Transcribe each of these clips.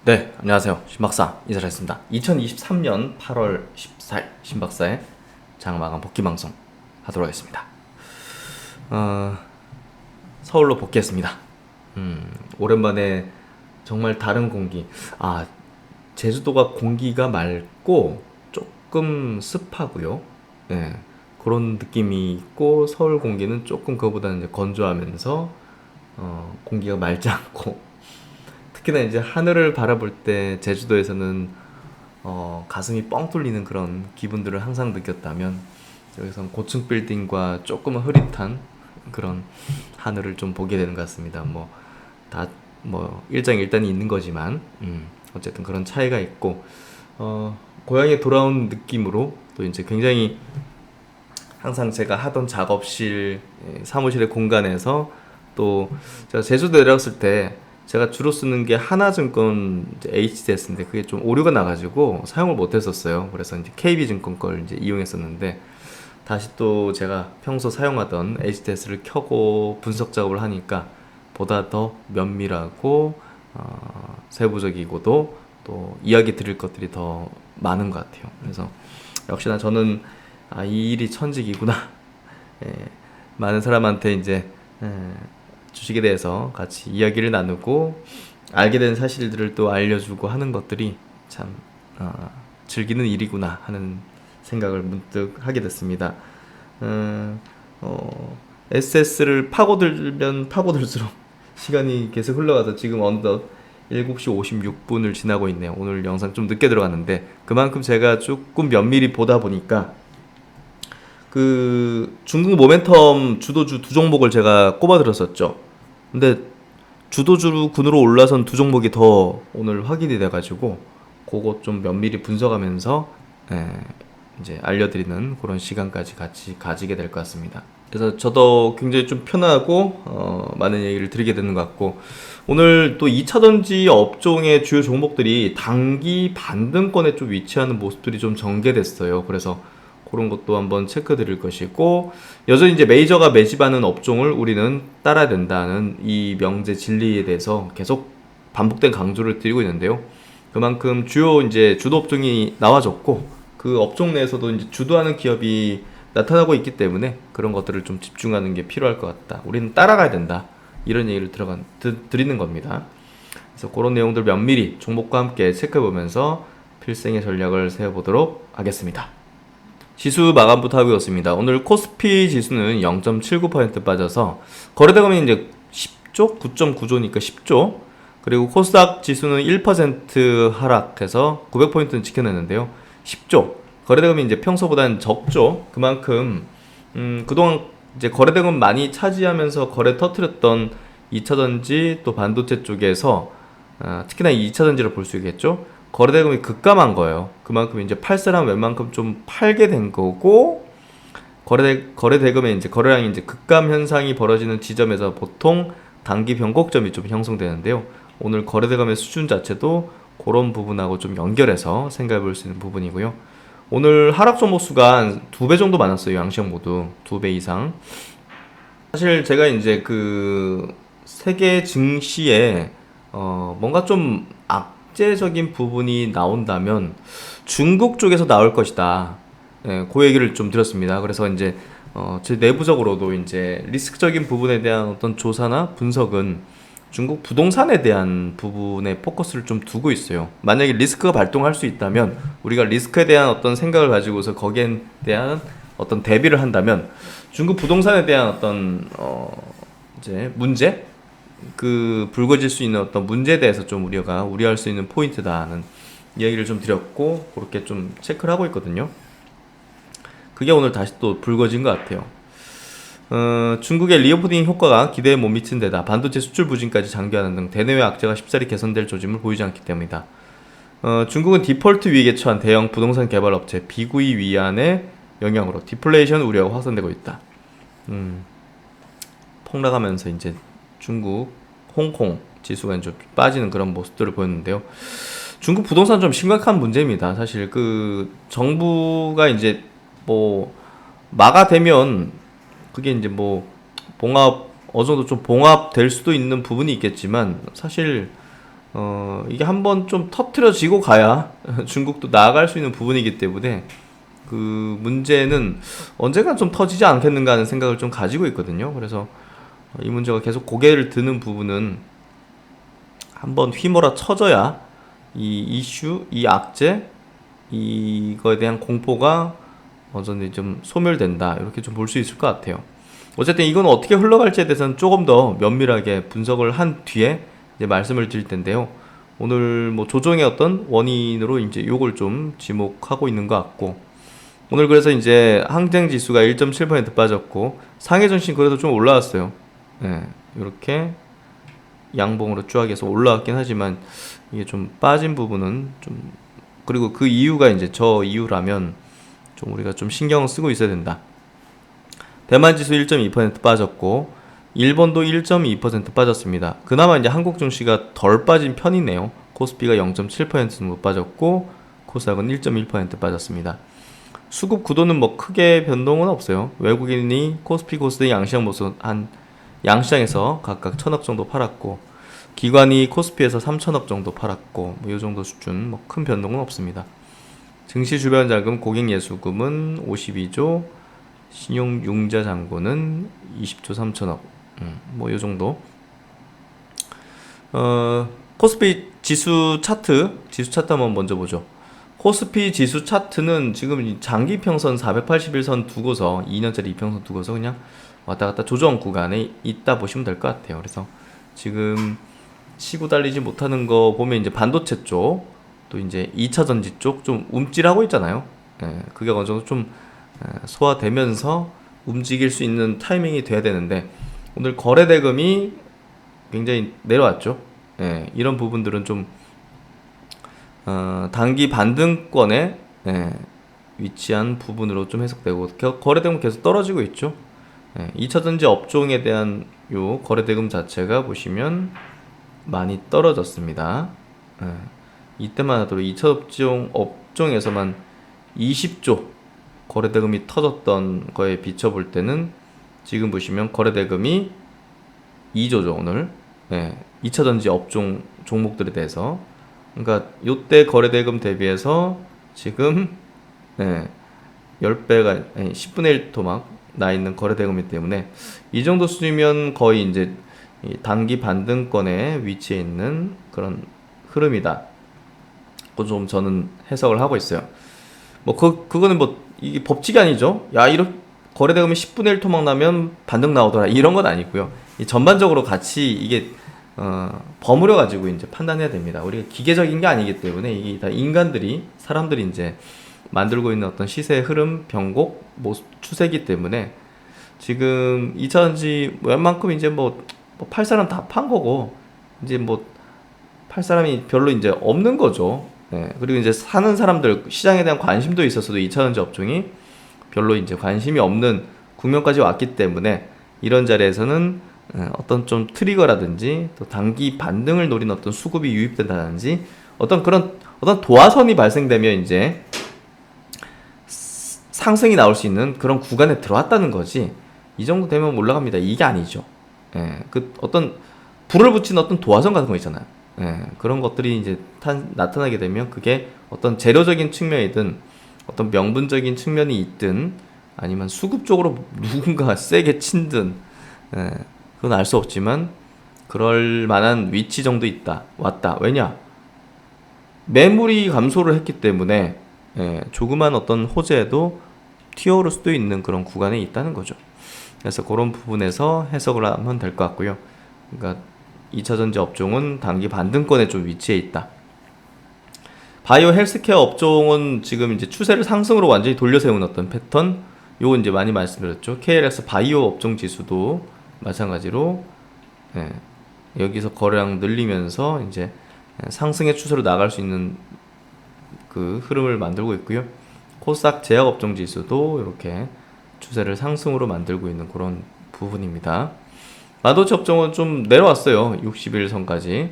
네, 안녕하세요. 신박사 인사를 했습니다. 2023년 8월 14일 신박사의 장마감 복귀 방송 하도록 하겠습니다. 어, 서울로 복귀했습니다. 오랜만에 정말 다른 공기. 제주도가 공기가 맑고 조금 습하고요. 네, 그런 느낌이 있고 서울 공기는 조금 그거보다는 이제 건조하면서 공기가 맑지 않고 특히나 이제 하늘을 바라볼 때 제주도에서는 가슴이 뻥 뚫리는 그런 기분들을 항상 느꼈다면 여기선 고층 빌딩과 조금은 흐릿한 그런 하늘을 좀 보게 되는 것 같습니다. 뭐 일장일단이 있는 거지만 어쨌든 그런 차이가 있고 고향에 돌아온 느낌으로 또 이제 굉장히 항상 제가 하던 작업실 사무실의 공간에서 또 제가 제주도 내려갔을 때 제가 주로 쓰는 게 하나증권 이제 HDS인데 그게 좀 오류가 나가지고 사용을 못했었어요. 그래서 이제 KB증권 걸 이제 이용했었는데 다시 또 제가 평소 사용하던 HDS를 켜고 분석 작업을 하니까 보다 더 면밀하고 세부적이고도 또 이야기 드릴 것들이 더 많은 것 같아요. 그래서 역시나 저는 이 일이 천직이구나. 예, 많은 사람한테 이제 예, 주식에 대해서 같이 이야기를 나누고 알게 된 사실들을 또 알려주고 하는 것들이 참 즐기는 일이구나 하는 생각을 문득 하게 됐습니다. SS를 파고들면 파고들수록 시간이 계속 흘러가서 지금 어느덧 7시 56분을 지나고 있네요. 오늘 영상 좀 늦게 들어갔는데 그만큼 제가 조금 면밀히 보다 보니까 그 중국 모멘텀 주도주 두 종목을 제가 꼽아 들었었죠. 근데 주도주 군으로 올라선 두 종목이 더 오늘 확인이 돼가지고 그거 좀 면밀히 분석하면서 이제 알려드리는 그런 시간까지 같이 가지게 될 것 같습니다. 그래서 저도 굉장히 좀 편하고 많은 얘기를 드리게 되는 것 같고 오늘 또 2차전지 업종의 주요 종목들이 단기 반등권에 좀 위치하는 모습들이 좀 전개됐어요. 그래서 그런 것도 한번 체크 드릴 것이고 여전히 이제 메이저가 매집하는 업종을 우리는 따라야 된다는 이 명제 진리에 대해서 계속 반복된 강조를 드리고 있는데요. 그만큼 주요 이제 주도 업종이 나와졌고 그 업종 내에서도 이제 주도하는 기업이 나타나고 있기 때문에 그런 것들을 좀 집중하는 게 필요할 것 같다. 우리는 따라가야 된다. 이런 얘기를 드리는 겁니다. 그래서 그런 내용들 면밀히 종목과 함께 체크해 보면서 필생의 전략을 세워보도록 하겠습니다. 지수 마감부터 하고였습니다. 오늘 코스피 지수는 0.79% 빠져서 거래대금이 이제 10조? 9.9조니까 10조. 그리고 코스닥 지수는 1% 하락해서 900포인트는 지켜냈는데요. 10조. 거래대금이 이제 평소보다는 적죠. 그만큼 그동안 이제 거래대금 많이 차지하면서 거래 터트렸던 2차전지 또 반도체 쪽에서 특히나 2차전지를 볼 수 있겠죠. 거래대금이 급감한 거예요. 그만큼 이제 팔 사람 웬만큼 좀 팔게 된 거고 거래대금의 이제 거래량이 이제 급감 현상이 벌어지는 지점에서 보통 단기 변곡점이 좀 형성되는데요. 오늘 거래대금의 수준 자체도 그런 부분하고 좀 연결해서 생각해 볼 수 있는 부분이고요. 오늘 하락 종목 수가 한 2배 정도 많았어요. 양시형 모두 2배 이상. 사실 제가 이제 그 세계 증시에 뭔가 좀 악재적인 부분이 나온다면 중국 쪽에서 나올 것이다. 그 얘기를 좀 드렸습니다. 그래서 이제 제 내부적으로도 이제 리스크적인 부분에 대한 어떤 조사나 분석은 중국 부동산에 대한 부분에 포커스를 좀 두고 있어요. 만약에 리스크가 발동할 수 있다면 우리가 리스크에 대한 어떤 생각을 가지고서 거기에 대한 어떤 대비를 한다면 중국 부동산에 대한 어떤 이제 문제 그 불거질 수 있는 어떤 문제에 대해서 좀 우리가 우려할 수 있는 포인트다는 이야기를 좀 드렸고 그렇게 좀 체크를 하고 있거든요. 그게 오늘 다시 또 불거진 것 같아요. 중국의 리오프닝 효과가 기대에 못 미친 데다 반도체 수출 부진까지 장기화하는 등 대내외 악재가 쉽사리 개선될 조짐을 보이지 않기 때문이다. 중국은 디폴트 위기에 처한 대형 부동산 개발 업체 비구이 위안의 영향으로 디플레이션 우려가 확산되고 있다. 폭락하면서 이제 중국, 홍콩 지수가 좀 빠지는 그런 모습들을 보였는데요. 중국 부동산 좀 심각한 문제입니다. 사실 그 정부가 이제 뭐 막아대면 그게 이제 어느 정도 좀 봉합될 수도 있는 부분이 있겠지만 사실 이게 한번 좀 터트려지고 가야 중국도 나아갈 수 있는 부분이기 때문에 그 문제는 언젠간 좀 터지지 않겠는가 하는 생각을 좀 가지고 있거든요. 그래서 이 문제가 계속 고개를 드는 부분은 한번 휘몰아 쳐져야 이 이슈, 이 악재, 이거에 대한 공포가 어느 정도 좀 소멸된다. 이렇게 좀 볼 수 있을 것 같아요. 어쨌든 이건 어떻게 흘러갈지에 대해서는 조금 더 면밀하게 분석을 한 뒤에 이제 말씀을 드릴 텐데요. 오늘 뭐 조정의 어떤 원인으로 이제 요걸 좀 지목하고 있는 것 같고, 오늘 그래서 이제 항쟁 지수가 1.7% 빠졌고 상해 전신 그래도 좀 올라왔어요. 예, 이렇게 양봉으로 쫙 해서 올라왔긴 하지만 이게 좀 빠진 부분은 좀, 그리고 그 이유가 이제 저 이유라면 좀 우리가 좀 신경 쓰고 있어야 된다. 대만 지수 1.2% 빠졌고 일본도 1.2% 빠졌습니다. 그나마 이제 한국 증시가 덜 빠진 편이네요. 코스피가 0.7% 정도 빠졌고 코스닥은 1.1% 빠졌습니다. 수급 구도는 뭐 크게 변동은 없어요. 외국인이 코스피, 코스닥 양시장 모습 한 양시장에서 각각 1,000억 정도 팔았고 기관이 코스피에서 3,000억 정도 팔았고 뭐 이 정도 수준, 뭐 큰 변동은 없습니다. 증시 주변 자금 고객 예수금은 52조, 신용 융자 잔고는 20조 3천억. 뭐 이 정도. 코스피 지수 차트 한번 먼저 보죠. 코스피 지수 차트는 지금 장기 평선 481선 두고서 2년짜리 이평선 두고서 그냥 왔다 갔다 조정 구간에 있다 보시면 될 것 같아요. 그래서 지금 치고 달리지 못하는 거 보면 이제 반도체 쪽, 또 이제 2차 전지 쪽 좀 움찔하고 있잖아요. 예, 그게 어느 정도 좀 소화되면서 움직일 수 있는 타이밍이 돼야 되는데 오늘 거래 대금이 굉장히 내려왔죠. 예, 이런 부분들은 좀 단기 반등권에 위치한 부분으로 좀 해석되고 거래 대금 계속 떨어지고 있죠. 2차 전지 업종에 대한 요 거래 대금 자체가 보시면 많이 떨어졌습니다. 이때만 하더라도 2차 업종에서만 20조 거래 대금이 터졌던 거에 비춰볼 때는 지금 보시면 거래 대금이 2조죠 오늘. 2차 전지 업종 종목들에 대해서, 그러니까 요때 거래 대금 대비해서 지금 10배가 10분의 1 토막 나 있는 거래 대금이기 때문에 이 정도 수준이면 거의 이제 단기 반등권에 위치해 있는 그런 흐름이다. 그 좀 저는 해석을 하고 있어요. 뭐 그거는 뭐 이게 법칙이 아니죠. 야, 이렇게 거래 대금이 10분의 1 토막 나면 반등 나오더라. 이런 건 아니고요. 이 전반적으로 같이 이게 버무려 가지고 이제 판단해야 됩니다. 우리가 기계적인 게 아니기 때문에 이게 다 사람들이 이제 만들고 있는 어떤 시세의 흐름, 변곡, 모습, 추세기 때문에 지금 2차전지 웬만큼 이제 뭐 팔 사람 다 판 거고 이제 뭐 팔 사람이 별로 이제 없는 거죠. 그리고 이제 사는 사람들, 시장에 대한 관심도 있었어도 2차전지 업종이 별로 이제 관심이 없는 국면까지 왔기 때문에 이런 자리에서는 어떤 좀 트리거라든지 또 단기 반등을 노린 어떤 수급이 유입된다든지 어떤 도화선이 발생되면 이제 상승이 나올 수 있는 그런 구간에 들어왔다는 거지. 이 정도 되면 올라갑니다. 이게 아니죠. 그 어떤 불을 붙인 어떤 도화선 같은 거 있잖아요. 그런 것들이 이제 나타나게 되면 그게 어떤 재료적인 측면이든 어떤 명분적인 측면이 있든 아니면 수급적으로 누군가가 세게 친든 그건 알 수 없지만 그럴 만한 위치 정도 왔다. 왜냐? 매물이 감소를 했기 때문에 조그만 어떤 호재도 튀어오를 수도 있는 그런 구간에 있다는 거죠. 그래서 그런 부분에서 해석을 하면 될 것 같고요. 그러니까 2차전지 업종은 단기 반등권에 좀 위치해 있다. 바이오 헬스케어 업종은 지금 이제 추세를 상승으로 완전히 돌려세운 어떤 패턴, 요거 이제 많이 말씀드렸죠. KLX 바이오 업종 지수도 마찬가지로 여기서 거래량 늘리면서 이제 상승의 추세로 나갈 수 있는 그 흐름을 만들고 있고요. 코스닥 제약 업종 지수도 이렇게 추세를 상승으로 만들고 있는 그런 부분입니다. 반도체 업종은 좀 내려왔어요. 60일선까지.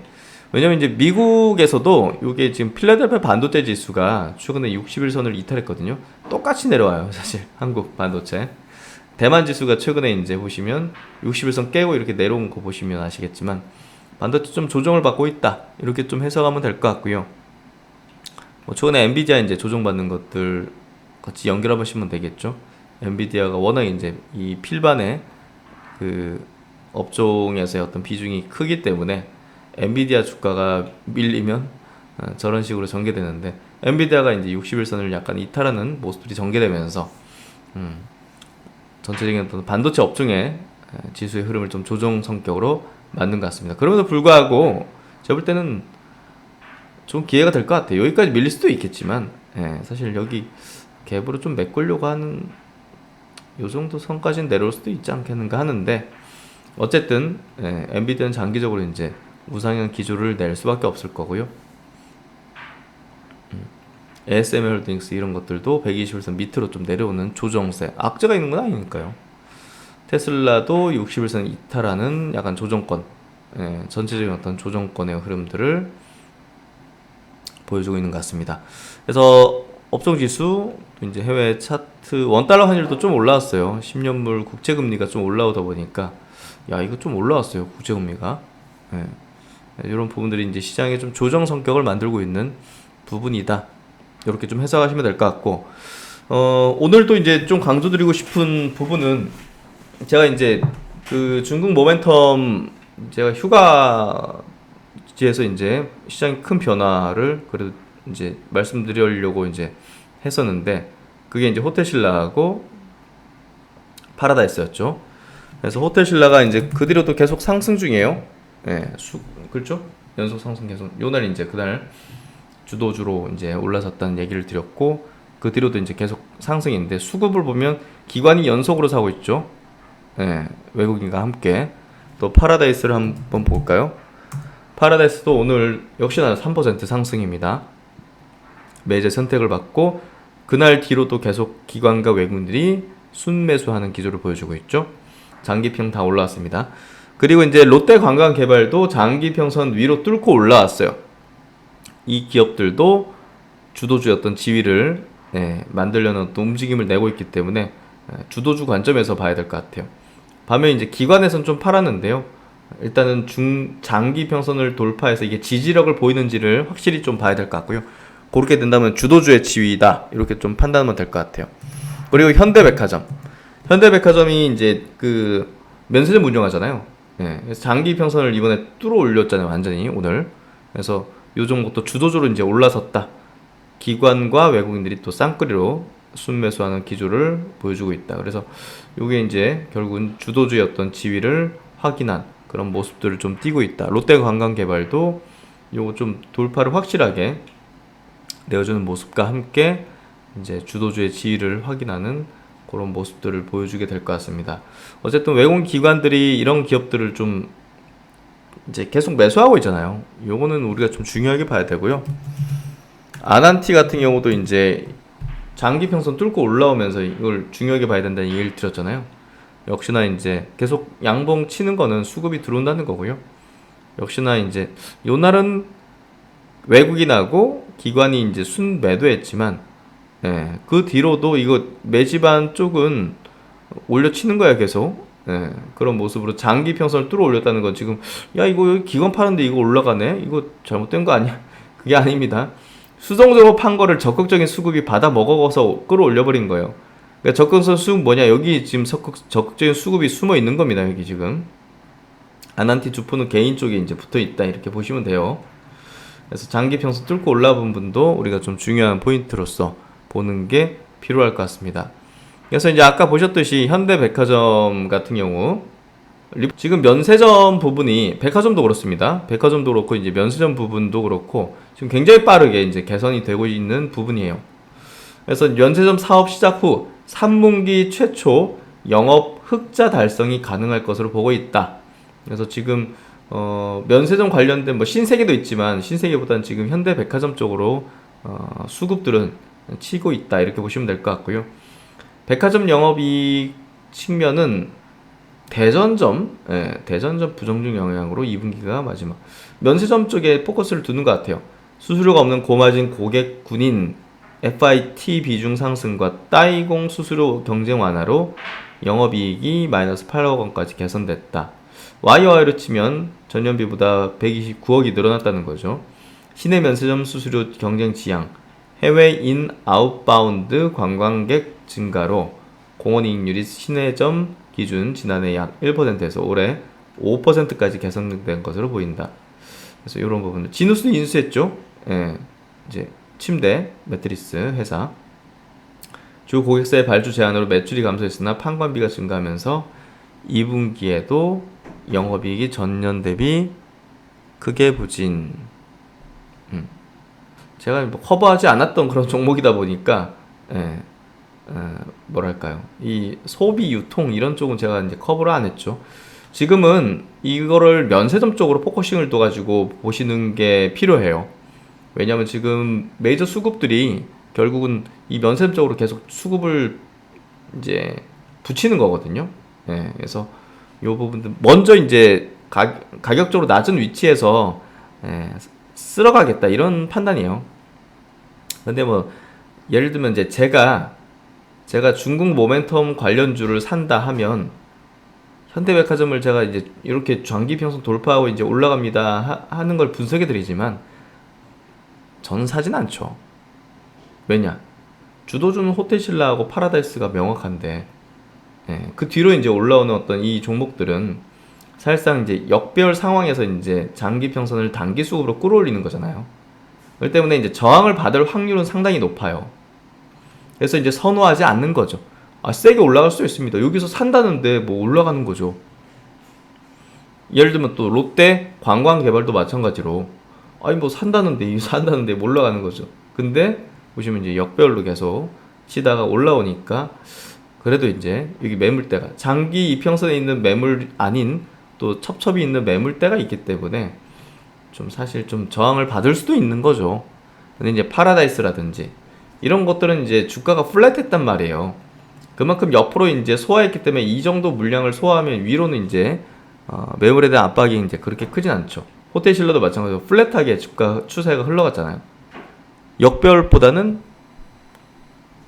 왜냐면 이제 미국에서도 이게 지금 필라델피아 반도체 지수가 최근에 60일선을 이탈했거든요. 똑같이 내려와요, 사실. 한국 반도체. 대만 지수가 최근에 이제 보시면 60일선 깨고 이렇게 내려온 거 보시면 아시겠지만 반도체 좀 조정을 받고 있다. 이렇게 좀 해석하면 될 것 같고요. 뭐 최근에 엔비디아 이제 조정받는 것들 같이 연결해 보시면 되겠죠. 엔비디아가 워낙 이제 이 필반의 그 업종에서의 어떤 비중이 크기 때문에 엔비디아 주가가 밀리면 저런 식으로 전개되는데, 엔비디아가 이제 60일선을 약간 이탈하는 모습들이 전개되면서 전체적인 어떤 반도체 업종의 지수의 흐름을 좀 조정 성격으로 만든 것 같습니다. 그럼에도 불구하고 제가 볼 때는 좀 기회가 될 것 같아요. 여기까지 밀릴 수도 있겠지만, 사실 여기 갭으로 좀 메꾸려고 하는 요 정도 선까지는 내려올 수도 있지 않겠는가 하는데, 어쨌든 엔비디아는 장기적으로 이제 우상향 기조를 낼 수밖에 없을 거고요. ASML 홀딩스 이런 것들도 120일선 밑으로 좀 내려오는 조정세, 악재가 있는 건 아니니까요. 테슬라도 60일선 이탈하는 약간 조정권, 전체적인 어떤 조정권의 흐름들을 보여주고 있는 것 같습니다. 그래서 업종 지수, 이제 해외 차트, 원달러 환율도 좀 올라왔어요. 10년물 국채금리가 좀 올라오다 보니까, 야, 이거 좀 올라왔어요, 국채금리가. 이런 부분들이 이제 시장에 좀 조정 성격을 만들고 있는 부분이다. 이렇게 좀 해석하시면 될 것 같고, 오늘도 이제 좀 강조드리고 싶은 부분은, 제가 이제 그 중국 모멘텀, 제가 휴가지에서 이제 시장이 큰 변화를 그래도 이제 말씀드리려고 이제 했었는데, 그게 이제 호텔신라하고 파라다이스였죠. 그래서 호텔신라가 이제 그 뒤로도 계속 상승 중이에요. 그렇죠? 연속 상승 계속. 요날 이제 그날 주도주로 이제 올라섰다는 얘기를 드렸고, 그 뒤로도 이제 계속 상승인데, 수급을 보면 기관이 연속으로 사고 있죠. 외국인과 함께. 또 파라다이스를 한번 볼까요? 파라다이스도 오늘 역시나 3% 상승입니다. 매제 선택을 받고 그날 뒤로도 계속 기관과 외국인들이 순매수하는 기조를 보여주고 있죠. 장기평 다 올라왔습니다. 그리고 이제 롯데관광개발도 장기평선 위로 뚫고 올라왔어요. 이 기업들도 주도주였던 지위를 만들려는 어떤 움직임을 내고 있기 때문에 주도주 관점에서 봐야 될 것 같아요. 반면 이제 기관에서는 좀 팔았는데요. 일단은 장기평선을 돌파해서 이게 지지력을 보이는지를 확실히 좀 봐야 될 것 같고요. 그렇게 된다면 주도주의 지위다, 이렇게 좀 판단하면 될 것 같아요. 그리고 현대백화점이 이제 그 면세점 운영하잖아요. 그래서 장기평선을 이번에 뚫어 올렸잖아요, 완전히 오늘. 그래서 요 정도 주도주로 이제 올라섰다. 기관과 외국인들이 또 쌍끌이로 순매수하는 기조를 보여주고 있다. 그래서 요게 이제 결국은 주도주의 어떤 지위를 확인한 그런 모습들을 좀 띄고 있다. 롯데관광개발도 요거 좀 돌파를 확실하게 내어주는 모습과 함께 이제 주도주의 지위를 확인하는 그런 모습들을 보여주게 될 것 같습니다. 어쨌든 외국인 기관들이 이런 기업들을 좀 이제 계속 매수하고 있잖아요. 요거는 우리가 좀 중요하게 봐야 되고요. 아난티 같은 경우도 이제 장기평선 뚫고 올라오면서 이걸 중요하게 봐야 된다는 얘기를 드렸잖아요. 역시나 이제 계속 양봉 치는 거는 수급이 들어온다는 거고요. 역시나 이제 요 날은 외국인하고 기관이 이제 순매도했지만, 그 뒤로도 이거 매집한 쪽은 올려치는 거야, 계속. 그런 모습으로 장기 평선을 뚫어 올렸다는 건 지금, 야, 이거 기관 파는데 이거 올라가네? 이거 잘못된 거 아니야? 그게 아닙니다. 수동적으로 판 거를 적극적인 수급이 받아 먹어서 끌어올려버린 거예요. 그러니까 적극적 수급 뭐냐? 여기 지금 적극적인 수급이 숨어 있는 겁니다, 여기 지금. 아난티 주포는 개인 쪽에 이제 붙어 있다, 이렇게 보시면 돼요. 그래서 장기 평선 뚫고 올라본 분도 우리가 좀 중요한 포인트로서 보는 게 필요할 것 같습니다. 그래서 이제 아까 보셨듯이 현대백화점 같은 경우 지금 면세점 부분이, 백화점도 그렇습니다. 백화점도 그렇고 이제 면세점 부분도 그렇고 지금 굉장히 빠르게 이제 개선이 되고 있는 부분이에요. 그래서 면세점 사업 시작 후 3분기 최초 영업 흑자 달성이 가능할 것으로 보고 있다. 그래서 지금 면세점 관련된 뭐 신세계도 있지만 신세계보다는 지금 현대백화점 쪽으로 수급들은 치고 있다, 이렇게 보시면 될 것 같고요. 백화점 영업이익 측면은 대전점 부정적 영향으로 2분기가 마지막. 면세점 쪽에 포커스를 두는 것 같아요. 수수료가 없는 고마진 고객군인 FIT 비중 상승과 따이공 수수료 경쟁 완화로 영업이익이 마이너스 8억 원까지 개선됐다. YOY로 치면 전년비보다 129억이 늘어났다는 거죠. 시내 면세점 수수료 경쟁 지향, 해외 인 아웃바운드 관광객 증가로 공원 이익률이 시내점 기준 지난해 약 1%에서 올해 5%까지 개선된 것으로 보인다. 그래서 이런 부분들 진우스 인수했죠. 예, 이제 침대 매트리스 회사 주 고객사의 발주 제한으로 매출이 감소했으나 판관비가 증가하면서 2분기에도 영업이익이 전년 대비 크게 부진. 제가 뭐 커버하지 않았던 그런 종목이다 보니까 예, 뭐랄까요, 이 소비 유통 이런 쪽은 제가 이제 커버를 안 했죠. 지금은 이거를 면세점 쪽으로 포커싱을 둬가지고 보시는 게 필요해요. 왜냐면 지금 메이저 수급들이 결국은 이 면세점 쪽으로 계속 수급을 이제 붙이는 거거든요. 예, 그래서 요 부분들 먼저 이제 가격적으로 낮은 위치에서 예, 쓸어가겠다 이런 판단이에요. 근데 뭐 예를 들면 이제 제가 중국 모멘텀 관련주를 산다 하면 현대백화점을 제가 이제 이렇게 장기 평선 돌파하고 이제 올라갑니다 하는 걸 분석해 드리지만 저는 사진 않죠. 왜냐? 주도주는 호텔신라하고 파라다이스가 명확한데 예, 그 뒤로 이제 올라오는 어떤 이 종목들은 사실상 이제 역배열 상황에서 이제 장기 평선을 단기 수급으로 끌어올리는 거잖아요. 그렇기 때문에 이제 저항을 받을 확률은 상당히 높아요. 그래서 이제 선호하지 않는 거죠. 아, 세게 올라갈 수 있습니다. 여기서 산다는데 뭐 올라가는 거죠. 예를 들면 또 롯데 관광개발도 마찬가지로 아니 뭐 산다는데 뭐 올라가는 거죠. 근데 보시면 이제 역배열로 계속 치다가 올라오니까 그래도 이제 여기 매물대가 장기 이평선에 있는 매물 아닌 또 첩첩이 있는 매물대가 있기 때문에 좀 사실 좀 저항을 받을 수도 있는 거죠. 근데 이제 파라다이스라든지 이런 것들은 이제 주가가 플랫했단 말이에요. 그만큼 옆으로 이제 소화했기 때문에 이 정도 물량을 소화하면 위로는 이제 매물에 대한 압박이 이제 그렇게 크진 않죠. 호텔신라도 마찬가지로 플랫하게 주가 추세가 흘러갔잖아요. 역배열보다는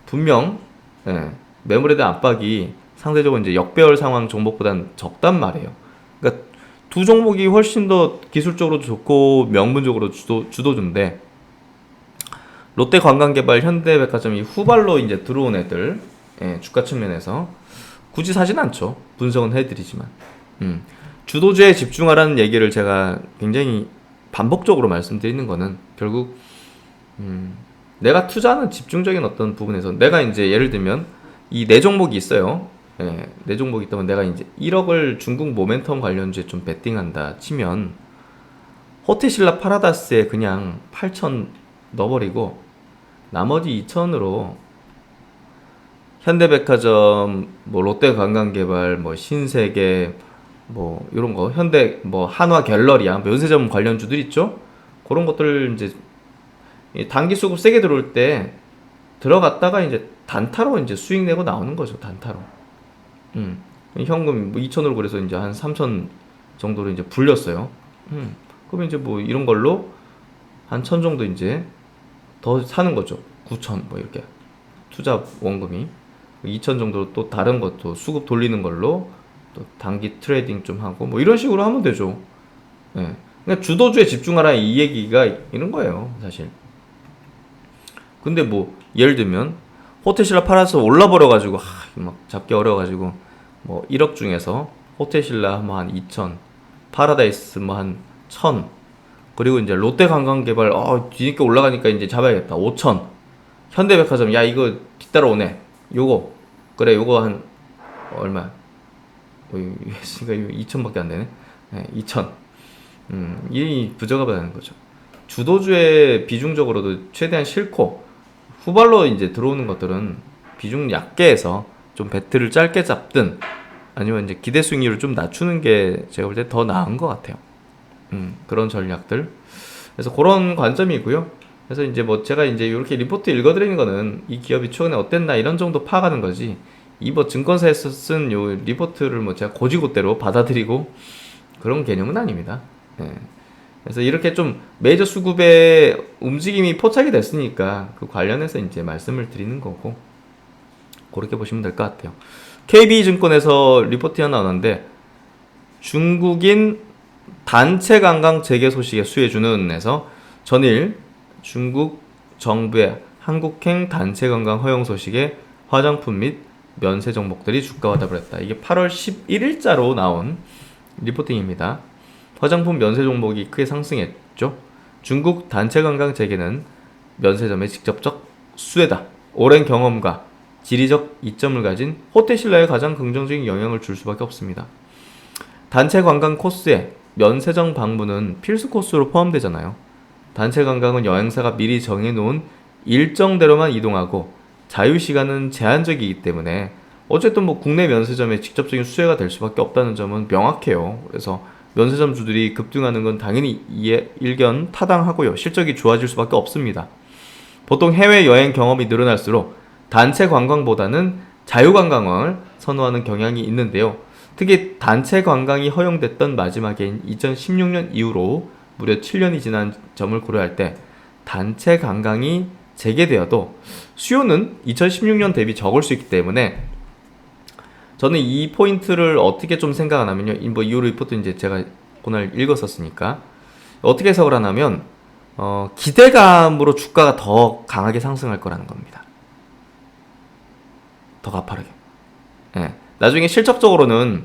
분명 예, 매물에 대한 압박이 상대적으로 이제 역배열 상황 종목보다는 적단 말이에요. 그러니까 두 종목이 훨씬 더 기술적으로 좋고 명분적으로 주도주인데 롯데관광개발, 현대백화점이 후발로 이제 들어온 애들 예, 주가 측면에서 굳이 사진 않죠. 분석은 해드리지만 주도주에 집중하라는 얘기를 제가 굉장히 반복적으로 말씀드리는 거는 결국 내가 투자하는 집중적인 어떤 부분에서 내가 이제 예를 들면 이 네 종목이 있어요. 예, 네 종목이 있다면 내가 이제 1억을 중국 모멘텀 관련주에 좀 베팅한다 치면 호텔신라 파라다스에 그냥 8천 넣어버리고 나머지 2천으로 현대백화점, 뭐 롯데관광개발, 뭐 신세계, 뭐 이런 거 현대 뭐 한화갤러리아, 면세점 관련주들 있죠. 그런 것들 이제 단기 수급 세게 들어올 때 들어갔다가 이제 단타로 이제 수익 내고 나오는 거죠. 단타로. 현금 뭐 2천으로 그래서 이제 한 3천 정도로 이제 불렸어요. 그러면 이제 뭐 이런 걸로 한 1,000 정도 이제 더 사는 거죠. 9천 뭐 이렇게 투자 원금이 2천 정도로 또 다른 것도 수급 돌리는 걸로 또 단기 트레이딩 좀 하고 뭐 이런 식으로 하면 되죠. 예. 그러니까 주도주에 집중하라 이 얘기가 이런 거예요, 사실. 근데 뭐 예를 들면 호텔신라 팔아서 올라버려 가지고 막 잡기 어려워 가지고 뭐 1억 중에서 호텔신라 뭐 한 2천, 파라다이스 뭐 한 1,000, 그리고 이제 롯데관광개발 뒤늦게 올라가니까 이제 잡아야겠다 5천, 현대백화점 야 이거 뒤따라오네 요거 그래 요거 한 얼마 했으니까 2천밖에 안 되네. 네, 2천. 이 부저가 받는 거죠. 주도주에 비중적으로도 최대한 싫고 후발로 이제 들어오는 것들은 비중 얕게 해서 좀 배트를 짧게 잡든 아니면 이제 기대 수익률을 좀 낮추는 게 제가 볼 때 더 나은 것 같아요. 그런 전략들. 그래서 그런 관점이고요. 그래서 이제 뭐 제가 이제 이렇게 리포트 읽어드리는 거는 이 기업이 최근에 어땠나 이런 정도 파악하는 거지. 이 뭐 증권사에서 쓴 요 리포트를 뭐 제가 고지고대로 받아들이고 그런 개념은 아닙니다. 예. 그래서 이렇게 좀 메이저 수급의 움직임이 포착이 됐으니까 그 관련해서 이제 말씀을 드리는 거고 그렇게 보시면 될 것 같아요. KB증권에서 리포트 하나 나왔는데 중국인 단체 관광 재개 소식에 수혜주는에서 전일 중국 정부의 한국행 단체 관광 허용 소식에 화장품 및 면세 종목들이 주가와 더블했다. 이게 8월 11일자로 나온 리포팅입니다. 화장품 면세 종목이 크게 상승했죠. 중국 단체 관광 재개는 면세점의 직접적 수혜다. 오랜 경험과 지리적 이점을 가진 호텔 신라에 가장 긍정적인 영향을 줄 수밖에 없습니다. 단체 관광 코스에 면세점 방문은 필수 코스로 포함되잖아요. 단체 관광은 여행사가 미리 정해놓은 일정대로만 이동하고 자유시간은 제한적이기 때문에 어쨌든 뭐 국내 면세점에 직접적인 수혜가 될 수밖에 없다는 점은 명확해요. 그래서 면세점 주들이 급등하는 건 당연히 일견 타당하고요. 실적이 좋아질 수밖에 없습니다. 보통 해외 여행 경험이 늘어날수록 단체 관광보다는 자유 관광을 선호하는 경향이 있는데요. 특히 단체 관광이 허용됐던 마지막인 2016년 이후로 무려 7년이 지난 점을 고려할 때 단체 관광이 재개되어도 수요는 2016년 대비 적을 수 있기 때문에 저는 이 포인트를 어떻게 좀 생각하냐면요. 뭐 이후 리포트 이제 제가 오늘 읽었었으니까 어떻게 해석을 하냐면 기대감으로 주가가 더 강하게 상승할 거라는 겁니다. 더 가파르게. 예. 나중에 실적적으로는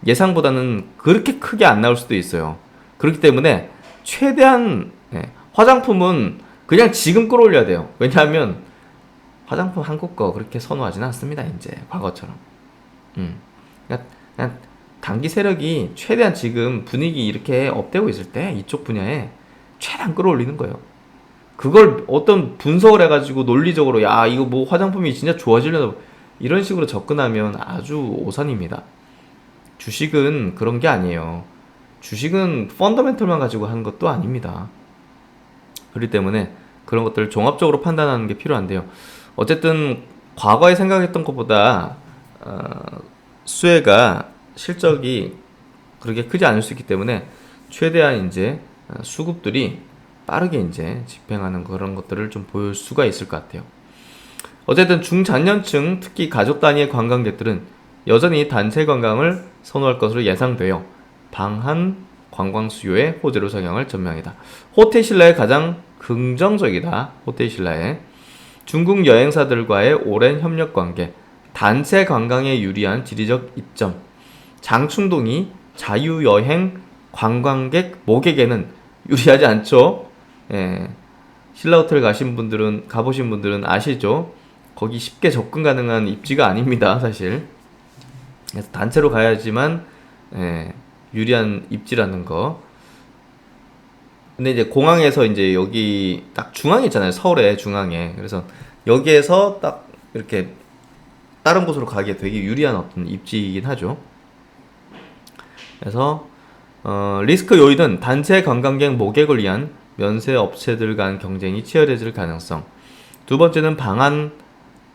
예상보다는 그렇게 크게 안 나올 수도 있어요. 그렇기 때문에 최대한 화장품은 그냥 지금 끌어올려야 돼요. 왜냐하면 화장품 한국 거 그렇게 선호하지는 않습니다. 이제 과거처럼. 그냥 단기 세력이 최대한 지금 분위기 이렇게 업되고 있을 때 이쪽 분야에 최대한 끌어올리는 거예요. 그걸 어떤 분석을 해가지고 논리적으로 야 이거 뭐 화장품이 진짜 좋아지려나 이런 식으로 접근하면 아주 오산입니다. 주식은 그런 게 아니에요. 주식은 펀더멘털만 가지고 하는 것도 아닙니다. 그렇기 때문에 그런 것들을 종합적으로 판단하는 게 필요한데요. 어쨌든 과거에 생각했던 것보다 수혜가 실적이 그렇게 크지 않을 수 있기 때문에 최대한 이제 수급들이 빠르게 이제 집행하는 그런 것들을 좀 보일 수가 있을 것 같아요. 어쨌든 중장년층 특히 가족 단위의 관광객들은 여전히 단체 관광을 선호할 것으로 예상되어 방한 관광 수요의 호재로 작용할 전망이다. 호텔 신라에 가장 긍정적이다. 호텔 신라에 중국 여행사들과의 오랜 협력 관계, 단체 관광에 유리한 지리적 이점, 장충동이 자유여행 관광객 모객에는 유리하지 않죠. 신라호텔 가보신 분들은 아시죠? 거기 쉽게 접근 가능한 입지가 아닙니다, 사실. 그래서 단체로 가야지만 유리한 입지라는 거. 근데 이제 공항에서 이제 여기 딱 중앙에 있잖아요, 서울의 중앙에. 그래서 여기에서 딱 이렇게 다른 곳으로 가기에 되게 유리한 어떤 입지이긴 하죠. 그래서 리스크 요인은 단체 관광객 모객을 위한 면세 업체들 간 경쟁이 치열해질 가능성. 두 번째는 방한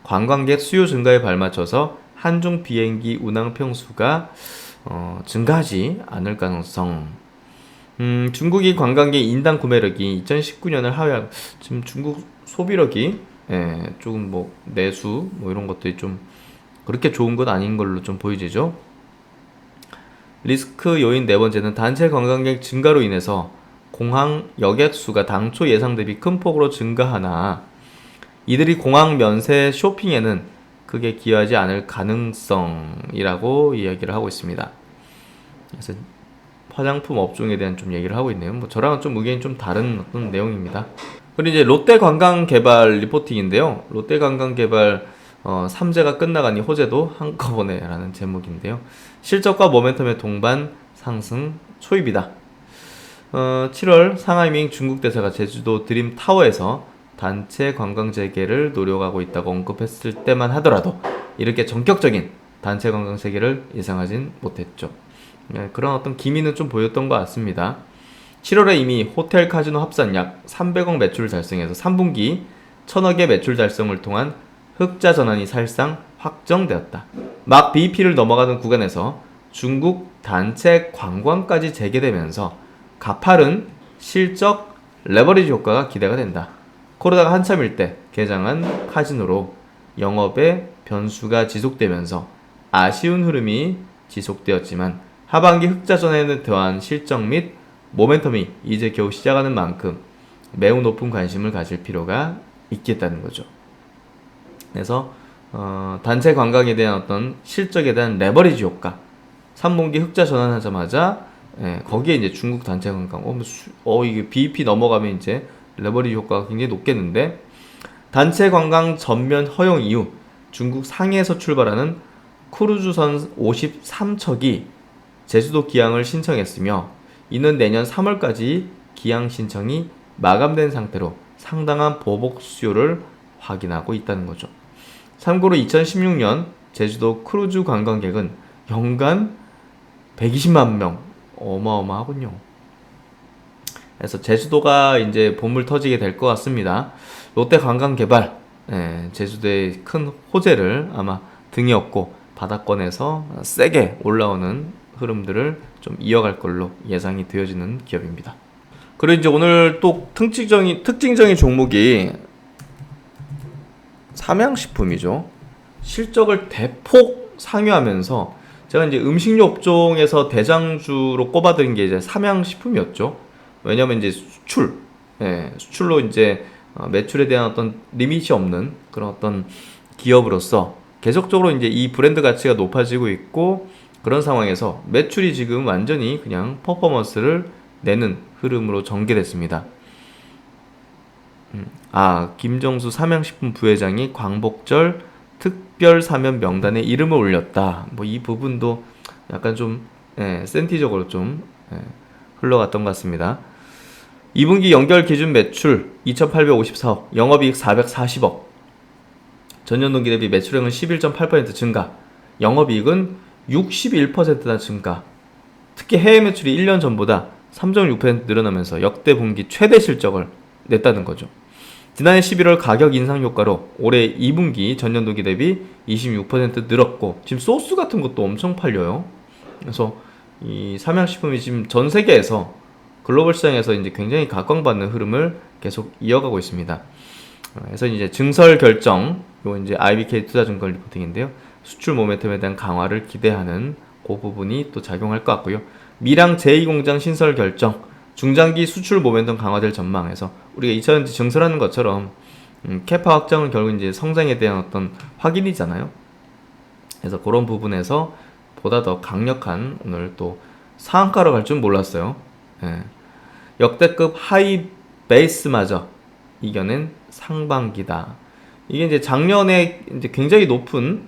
관광객 수요 증가에 발맞춰서 한중 비행기 운항 평수가 증가하지 않을 가능성. 중국이 관광객 인당 구매력이 2019년을 하회하고 지금 중국 소비력이 조금 뭐 내수 뭐 이런 것들이 좀 그렇게 좋은 건 아닌 걸로 좀 보이지죠. 리스크 요인 네 번째는 단체 관광객 증가로 인해서 공항 여객 수가 당초 예상 대비 큰 폭으로 증가하나 이들이 공항 면세 쇼핑에는 크게 기여하지 않을 가능성이라고 이야기를 하고 있습니다. 그래서 화장품 업종에 대한 좀 얘기를 하고 있네요. 뭐 저랑은 좀 의견이 좀 다른 어떤 내용입니다. 그리고 이제 롯데 관광개발 리포팅인데요. 롯데 관광개발 3제가 끝나가니 호재도 한꺼번에 라는 제목인데요. 실적과 모멘텀의 동반 상승 초입이다. 7월 상하이밍 중국 대사가 제주도 드림타워에서 단체 관광 재개를 노려가고 있다고 언급했을 때만 하더라도 이렇게 전격적인 단체 관광 재개를 예상하진 못했죠. 그런 어떤 기미는 좀 보였던 것 같습니다. 7월에 이미 호텔 카지노 합산 약 300억 매출을 달성해서 3분기 1000억의 매출 달성을 통한 흑자 전환이 사실상 확정되었다. 막 BEP를 넘어가는 구간에서 중국 단체 관광까지 재개되면서 가파른 실적 레버리지 효과가 기대가 된다. 코로나가 한참일 때 개장한 카지노로 영업의 변수가 지속되면서 아쉬운 흐름이 지속되었지만 하반기 흑자 전환에 더한 실적 및 모멘텀이 이제 겨우 시작하는 만큼 매우 높은 관심을 가질 필요가 있겠다는 거죠. 그래서 단체 관광에 대한 어떤 실적에 대한 레버리지 효과, 3분기 흑자 전환하자마자 거기에 이제 중국 단체 관광 이게 BEP 넘어가면 이제 레버리지 효과가 굉장히 높겠는데, 단체 관광 전면 허용 이후 중국 상해에서 출발하는 크루즈선 53척이 제주도 기항을 신청했으며, 이는 내년 3월까지 기항 신청이 마감된 상태로 상당한 보복 수요를 확인하고 있다는 거죠. 참고로 2016년 제주도 크루즈 관광객은 연간 120만 명, 어마어마하군요. 그래서 제주도가 이제 봄을 터지게 될 것 같습니다. 롯데관광개발, 제주도의 큰 호재를 아마 등에 업고 바닥권에서 세게 올라오는 흐름들을 좀 이어갈 걸로 예상이 되어지는 기업입니다. 그리고 이제 오늘 또 특징적인 종목이 삼양식품이죠. 실적을 대폭 상회하면서 제가 이제 음식료 업종에서 대장주로 꼽아드린 게 이제 삼양식품이었죠. 왜냐면 이제 수출로 이제 매출에 대한 어떤 리밋이 없는 그런 어떤 기업으로서 계속적으로 이제 이 브랜드 가치가 높아지고 있고, 그런 상황에서 매출이 지금 완전히 그냥 퍼포먼스를 내는 흐름으로 전개됐습니다. 김정수 삼양식품 부회장이 광복절 특별 사면 명단에 이름을 올렸다. 뭐 이 부분도 약간 좀 센티적으로 좀 흘러갔던 것 같습니다. 2분기 연결 기준 매출 2,854억, 영업이익 440억, 전년 동기 대비 매출액은 11.8% 증가, 영업이익은 61%나 증가. 특히 해외 매출이 1년 전보다 3.6% 늘어나면서 역대 분기 최대 실적을 냈다는 거죠. 지난해 11월 가격 인상 효과로 올해 2분기 전년 동기 대비 26% 늘었고, 지금 소스 같은 것도 엄청 팔려요. 그래서 이 삼양식품이 지금 전 세계에서 글로벌 시장에서 이제 굉장히 각광받는 흐름을 계속 이어가고 있습니다. 그래서 이제 증설 결정, 요 이제 IBK 투자증권 리포팅인데요. 수출 모멘텀에 대한 강화를 기대하는 그 부분이 또 작용할 것 같고요. 밀양 제2공장 신설 결정, 중장기 수출 모멘텀 강화될 전망에서 우리가 2차전지 증설하는 것처럼 캐파 확장은 결국 이제 성장에 대한 어떤 확인이잖아요. 그래서 그런 부분에서 보다 더 강력한 오늘 또 상한가로 갈 줄 몰랐어요. 역대급 하이 베이스마저 이겨낸 상반기다. 이게 이제 작년에 이제 굉장히 높은